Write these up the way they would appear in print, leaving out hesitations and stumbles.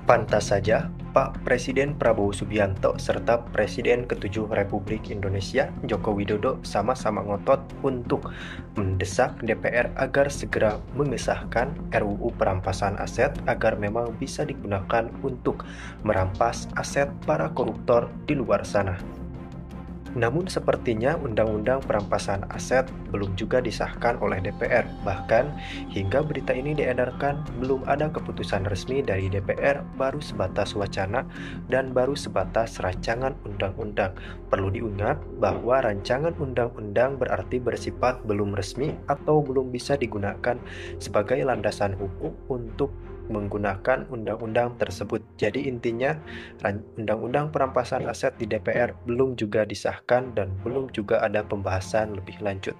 Pantas saja, Pak Presiden Prabowo Subianto serta Presiden ke-7 Republik Indonesia Joko Widodo sama-sama ngotot untuk mendesak DPR agar segera mengesahkan RUU perampasan aset agar memang bisa digunakan untuk merampas aset para koruptor di luar sana. Namun sepertinya Undang-Undang Perampasan Aset belum juga disahkan oleh DPR. Bahkan hingga berita ini diedarkan, belum ada keputusan resmi dari DPR, baru sebatas wacana dan baru sebatas rancangan undang-undang. Perlu diingat bahwa rancangan undang-undang berarti bersifat belum resmi atau belum bisa digunakan sebagai landasan hukum untuk menggunakan undang-undang tersebut. Jadi intinya Undang-Undang Perampasan Aset di DPR belum juga disahkan dan belum juga ada pembahasan lebih lanjut.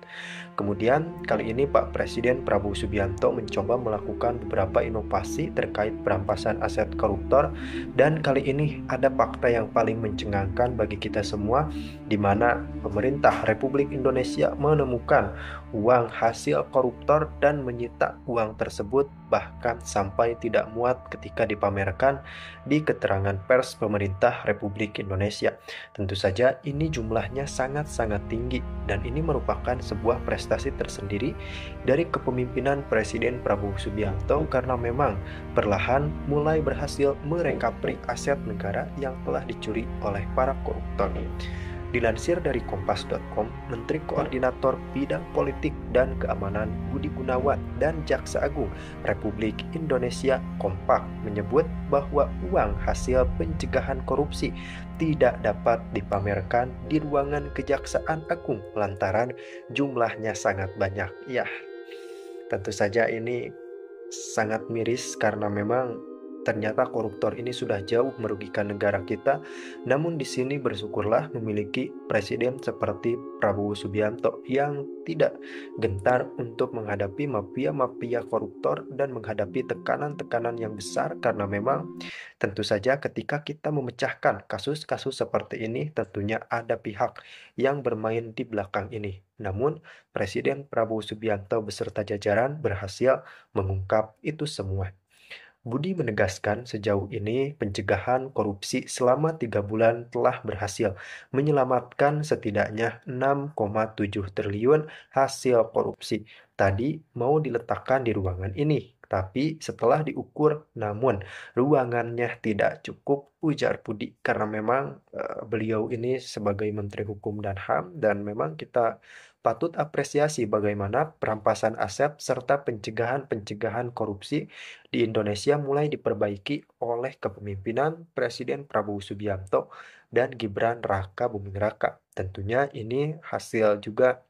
Kemudian kali ini Pak Presiden Prabowo Subianto mencoba melakukan beberapa inovasi terkait perampasan aset koruptor, dan kali ini ada fakta yang paling mencengangkan bagi kita semua, di mana pemerintah Republik Indonesia menemukan uang hasil koruptor dan menyita uang tersebut, bahkan sampai tidak muat ketika dipamerkan di keterangan pers pemerintah Republik Indonesia. Tentu saja ini jumlahnya sangat-sangat tinggi, dan ini merupakan sebuah prestasi tersendiri dari kepemimpinan Presiden Prabowo Subianto karena memang perlahan mulai berhasil merekapri aset negara yang telah dicuri oleh para koruptor. Dilansir dari Kompas.com, Menteri Koordinator Bidang Politik dan Keamanan Budi Gunawan dan Jaksa Agung Republik Indonesia kompak menyebut bahwa uang hasil pencegahan korupsi tidak dapat dipamerkan di ruangan Kejaksaan Agung lantaran jumlahnya sangat banyak. Ya, tentu saja ini sangat miris karena memang ternyata koruptor ini sudah jauh merugikan negara kita. Namun di sini bersyukurlah memiliki presiden seperti Prabowo Subianto yang tidak gentar untuk menghadapi mafia-mafia koruptor dan menghadapi tekanan-tekanan yang besar, karena memang tentu saja ketika kita memecahkan kasus-kasus seperti ini tentunya ada pihak yang bermain di belakang ini. Namun Presiden Prabowo Subianto beserta jajaran berhasil mengungkap itu semua. Budi menegaskan sejauh ini pencegahan korupsi selama 3 bulan telah berhasil menyelamatkan setidaknya 6,7 triliun hasil korupsi. Tadi mau diletakkan di ruangan ini, tapi setelah diukur, namun ruangannya tidak cukup, ujar Budi, karena memang beliau ini sebagai Menteri Hukum dan HAM, dan memang kita patut apresiasi bagaimana perampasan aset serta pencegahan-pencegahan korupsi di Indonesia mulai diperbaiki oleh kepemimpinan Presiden Prabowo Subianto dan Gibran Raka Buming Raka. Tentunya ini hasil juga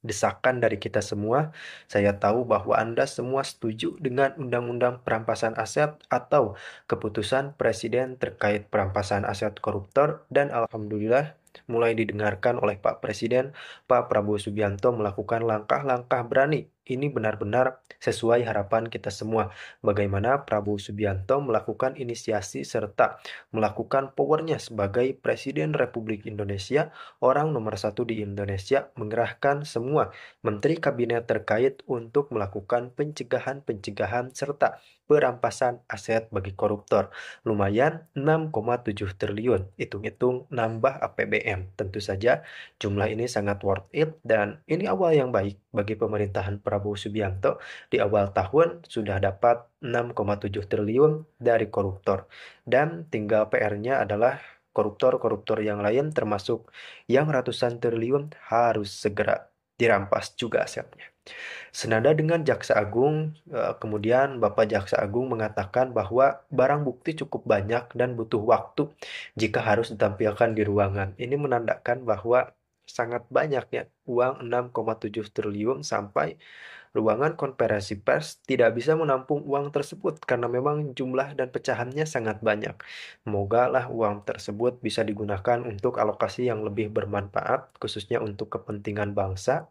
desakan dari kita semua. Saya tahu bahwa Anda semua setuju dengan Undang-Undang Perampasan Aset atau keputusan Presiden terkait perampasan aset koruptor, dan alhamdulillah mulai didengarkan oleh Pak Presiden. Pak Prabowo Subianto melakukan langkah-langkah berani. Ini benar-benar sesuai harapan kita semua. Bagaimana Prabowo Subianto melakukan inisiasi serta melakukan powernya sebagai Presiden Republik Indonesia, orang nomor satu di Indonesia, mengerahkan semua menteri kabinet terkait untuk melakukan pencegahan-pencegahan serta perampasan aset bagi koruptor. Lumayan 6,7 triliun, hitung-hitung nambah APBN. Tentu saja jumlah ini sangat worth it, dan ini awal yang baik bagi pemerintahan Prabowo Subianto. Di awal tahun sudah dapat 6,7 triliun dari koruptor. Dan tinggal PR-nya adalah koruptor-koruptor yang lain termasuk yang ratusan triliun harus segera dirampas juga asetnya. Senada dengan Jaksa Agung, kemudian Bapak Jaksa Agung mengatakan bahwa barang bukti cukup banyak dan butuh waktu jika harus ditampilkan di ruangan. Ini menandakan bahwa sangat banyaknya uang 6,7 triliun sampai ruangan konferensi pers tidak bisa menampung uang tersebut karena memang jumlah dan pecahannya sangat banyak. Semoga lah uang tersebut bisa digunakan untuk alokasi yang lebih bermanfaat, khususnya untuk kepentingan bangsa.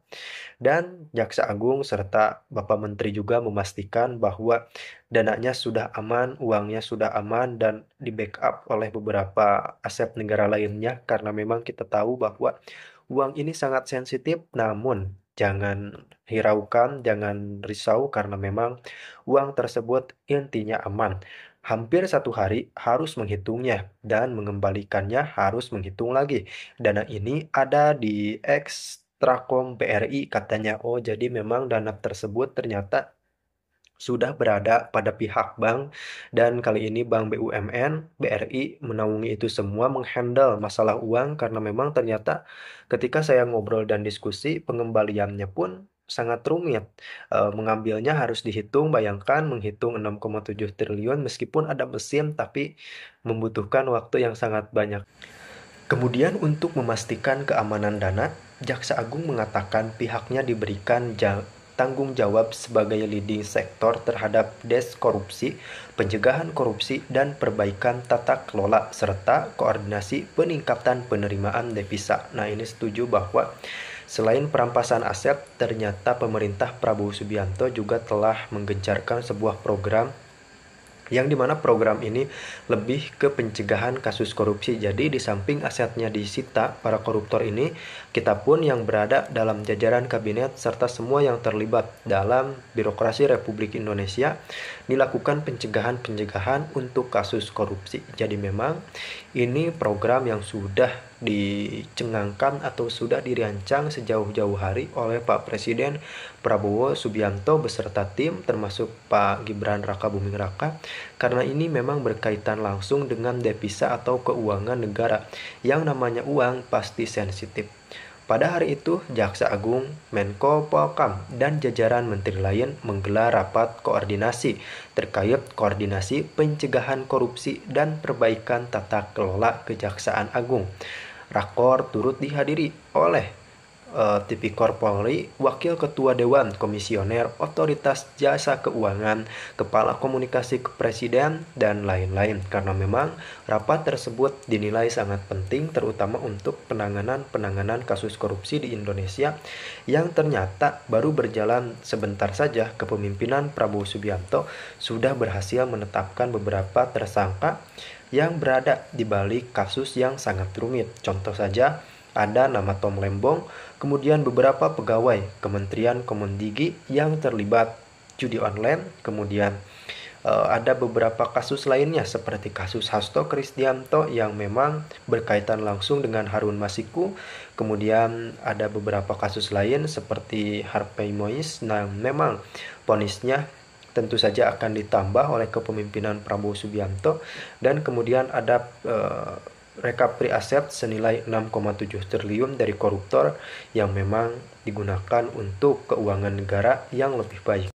Dan Jaksa Agung serta Bapak Menteri juga memastikan bahwa dananya sudah aman, uangnya sudah aman, dan di backup oleh beberapa aset negara lainnya, karena memang kita tahu bahwa uang ini sangat sensitif. Namun jangan hiraukan, jangan risau, karena memang uang tersebut intinya aman. hampir 1 hari harus menghitungnya dan mengembalikannya harus menghitung lagi. Dana ini ada di Ekstrakom BRI katanya. Oh, jadi memang dana tersebut ternyata sudah berada pada pihak bank dan kali ini Bank BUMN, BRI menaungi itu semua menghandle masalah uang karena memang ternyata ketika saya ngobrol dan diskusi pengembaliannya pun sangat rumit. Mengambilnya harus dihitung, bayangkan menghitung 6,7 triliun meskipun ada mesin tapi membutuhkan waktu yang sangat banyak. Kemudian untuk memastikan keamanan dana, Jaksa Agung mengatakan pihaknya diberikan tanggung jawab sebagai leading sektor terhadap korupsi, pencegahan korupsi, dan perbaikan tata kelola, serta koordinasi peningkatan penerimaan devisa. Nah, ini setuju bahwa selain perampasan aset, ternyata pemerintah Prabowo Subianto juga telah menggencarkan sebuah program yang dimana program ini lebih ke pencegahan kasus korupsi. Jadi di samping asetnya disita para koruptor ini, kita pun yang berada dalam jajaran kabinet serta semua yang terlibat dalam birokrasi Republik Indonesia dilakukan pencegahan-pencegahan untuk kasus korupsi. Jadi memang ini program yang sudah dicengangkan atau sudah dirancang sejauh-jauh hari oleh Pak Presiden Prabowo Subianto beserta tim termasuk Pak Gibran Raka Buming Raka, karena ini memang berkaitan langsung dengan devisa atau keuangan negara. Yang namanya uang pasti sensitif. Pada hari itu, Jaksa Agung, Menko Polkam, dan jajaran menteri lain menggelar rapat koordinasi terkait koordinasi pencegahan korupsi dan perbaikan tata kelola Kejaksaan Agung. Rakor turut dihadiri oleh Tipikor Polri, Wakil Ketua Dewan Komisioner Otoritas Jasa Keuangan, Kepala Komunikasi Presiden, dan lain-lain. Karena memang rapat tersebut dinilai sangat penting terutama untuk penanganan kasus korupsi di Indonesia yang ternyata baru berjalan sebentar saja kepemimpinan Prabowo Subianto sudah berhasil menetapkan beberapa tersangka yang berada di balik kasus yang sangat rumit. Contoh saja ada nama Tom Lembong, kemudian beberapa pegawai Kementerian Kemendikbud yang terlibat judi online, kemudian ada beberapa kasus lainnya seperti kasus Hasto Kristianto yang memang berkaitan langsung dengan Harun Masiku, kemudian ada beberapa kasus lain seperti Harvey Mois, nah memang vonisnya tentu saja akan ditambah oleh kepemimpinan Prabowo Subianto, dan kemudian ada recovery aset senilai 6,7 triliun dari koruptor yang memang digunakan untuk keuangan negara yang lebih baik.